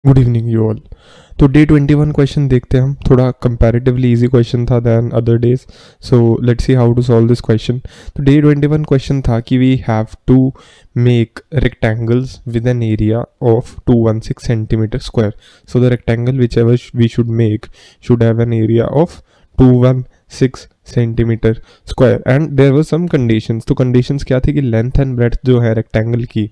Good evening you all. तो day 21 question देखते हैं हम। थोड़ा कंपैरेटिवली इजी क्वेश्चन था than other days, so let's see how to solve this question. तो डे 21 क्वेश्चन था कि we have to make rectangles with an area of 216 centimetre square. So the rectangle which ever we should make should have an area of 216 centimetre square and there were some conditions. तो conditions क्या थी कि length and breadth जो है rectangle की,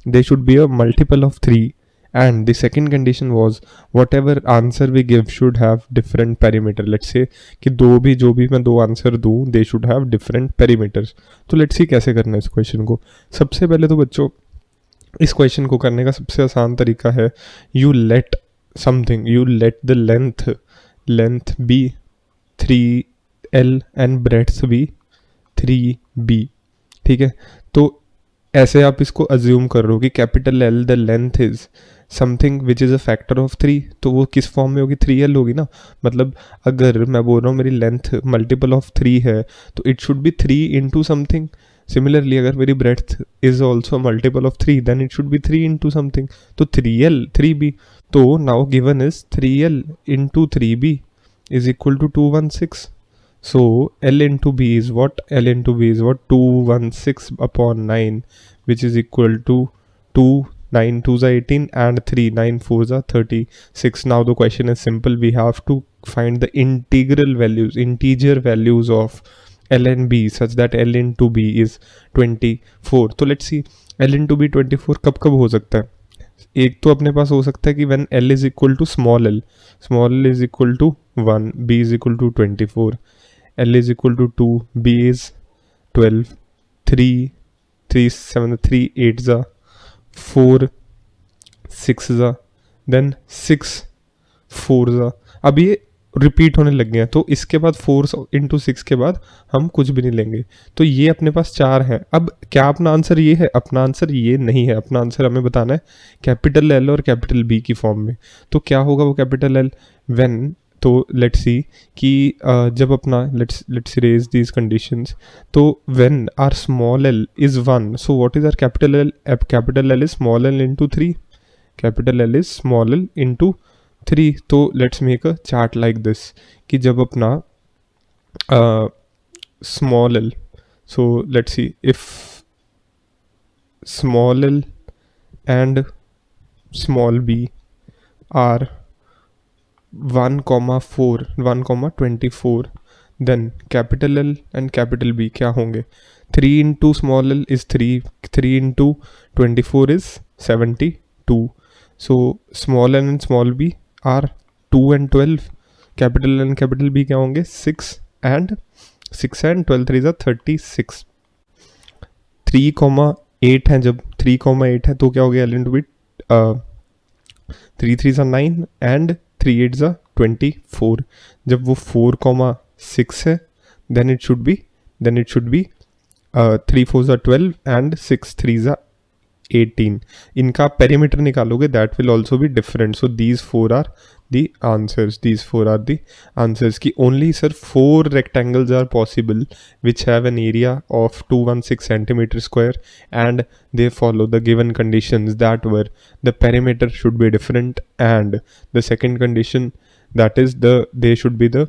they should be a multiple of 3, and the second condition was whatever answer we give should have different perimeter. Let's say कि जो भी मैं दो आंसर दूँ they should have different perimeters. तो let's see कैसे करना है इस क्वेश्चन को। सबसे पहले तो बच्चों इस क्वेश्चन को करने का सबसे आसान तरीका है you let the length be 3L and breadth be 3B। ठीक है, तो ऐसे आप इसको अज्यूम कर रहे हो कि capital L the length is something which is a factor of 3, तो वो किस फॉर्म में होगी? 3L होगी ना। मतलब अगर मैं बोल रहा हूँ मेरी लेंथ मल्टीपल ऑफ 3 है तो it should be 3 into something. Similarly अगर मेरी breadth is also multiple of 3 then it should be 3 into something. तो 3L 3B। तो now given is 3L into 3B is equal to 216. So L into B is what? L into B is what? 216 upon 9, which is equal to 2, 9 2s are 18 and 3, 9 4s are 36. Now the question is simple. We have to find the integer values of L and B such that L into B is 24. तो let's see L into B 24 कब कब हो सकता है? एक तो अपने पास हो सकता है कि when L is equal to small l is equal to 1, B is equal to 24, L is equal to 2, B is 12, 3, 3 7 3 8 za 4 6 za then 6 4 za। अब ये रिपीट होने लग गए हैं तो इसके बाद 4 इंटू 6 के बाद हम कुछ भी नहीं लेंगे, तो ये अपने पास 4 है। अब क्या अपना आंसर ये है? अपना आंसर ये नहीं है। अपना आंसर हमें बताना है कैपिटल एल और कैपिटल बी की फॉर्म में। तो क्या होगा वो कैपिटल एल? व्हेन, तो लेट्स सी कि जब अपना लेट्स रेज दीज कंडीशंस, तो when our small L is 1, so what is our capital L? Capital L is small L into 3। Capital L is small L into 3। तो let's make a chart like this कि जब अपना small L, so let's C if small L and small B are 1,4 then capital L and capital B क्या होंगे? 3 into small L is 3, 3 into 24 is 72। So small L and small B are 2 and 12। Capital L and capital B क्या होंगे? 6 and 12 3 are 36। 3,8 है, जब 3,8 है तो क्या हो गया? L into B 3 3 are 9 and 3 8 are 24। जब वो 4,6 है then it should be 3 4 are 12 and 6 3 are 18। इनका पेरीमीटर निकालोगे that will also be different, so these four are the answers की only sir 4 rectangles are possible which have an area of 216 centimeter square and they follow the given conditions that were the perimeter should be different and the second condition, that is they should be the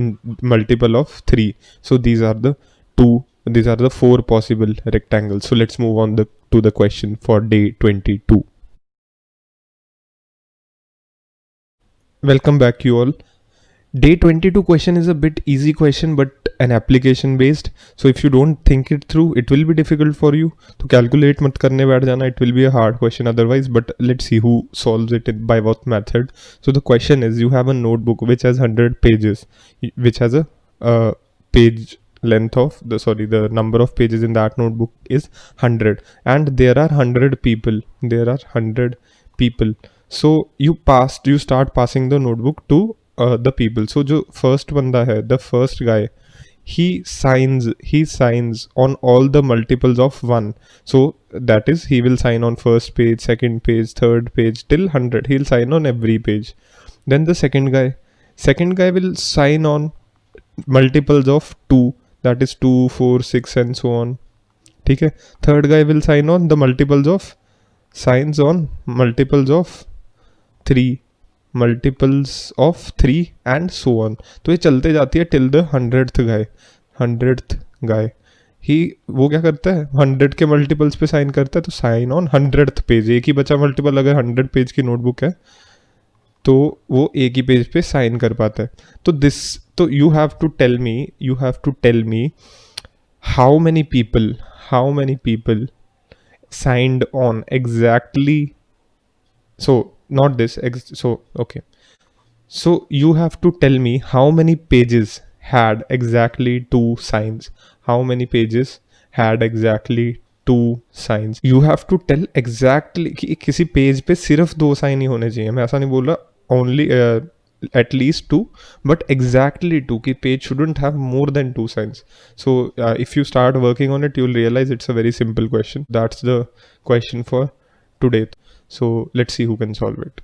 in multiple of 3. So these are the 4 possible rectangles. So let's move on to the question for day 22. Welcome back you all. Day 22 question is a bit easy question but an application based, so if you don't think it through it will be difficult for you. तो calculate मत करने बैठ जाना, it will be a hard question otherwise, but let's see who solves it by what method. So the question is, you have a notebook which has 100 pages, which has a page length of the number of pages in that notebook is 100 and there are 100 people. So you start passing the notebook to the people. So जो first बंदा है, the first guy, he signs on all the multiples of 1. So that is, he will sign on first page, second page, third page till 100. He'll sign on every page. Then the second guy will sign on multiples of 2, that is 2 4 6 and so on. ठीक है. Third guy will sign on the multiples of 3 multiples of 3 and so on. तो ये चलते जाती है till the 100th गाय ही वो क्या करता है 100 के मल्टीपल्स पे साइन करता है, तो साइन ऑन 100th पेज। एक ही बचा मल्टीपल, अगर 100 पेज की नोटबुक है तो वो एक ही पेज पे साइन कर पाता है। तो you have to tell me how many people signed on exactly, so not this so okay, so you have to tell me how many pages had exactly 2 signs. How many pages had exactly 2 signs? You have to tell exactly कि किसी page पे सिर्फ 2 sign ही होने चाहिए। मैं ऐसा नहीं बोल रहा only at least 2, but exactly 2 कि page shouldn't have more than 2 signs. So if you start working on it, you'll realize it's a very simple question. That's the question for today. So let's see who can solve it.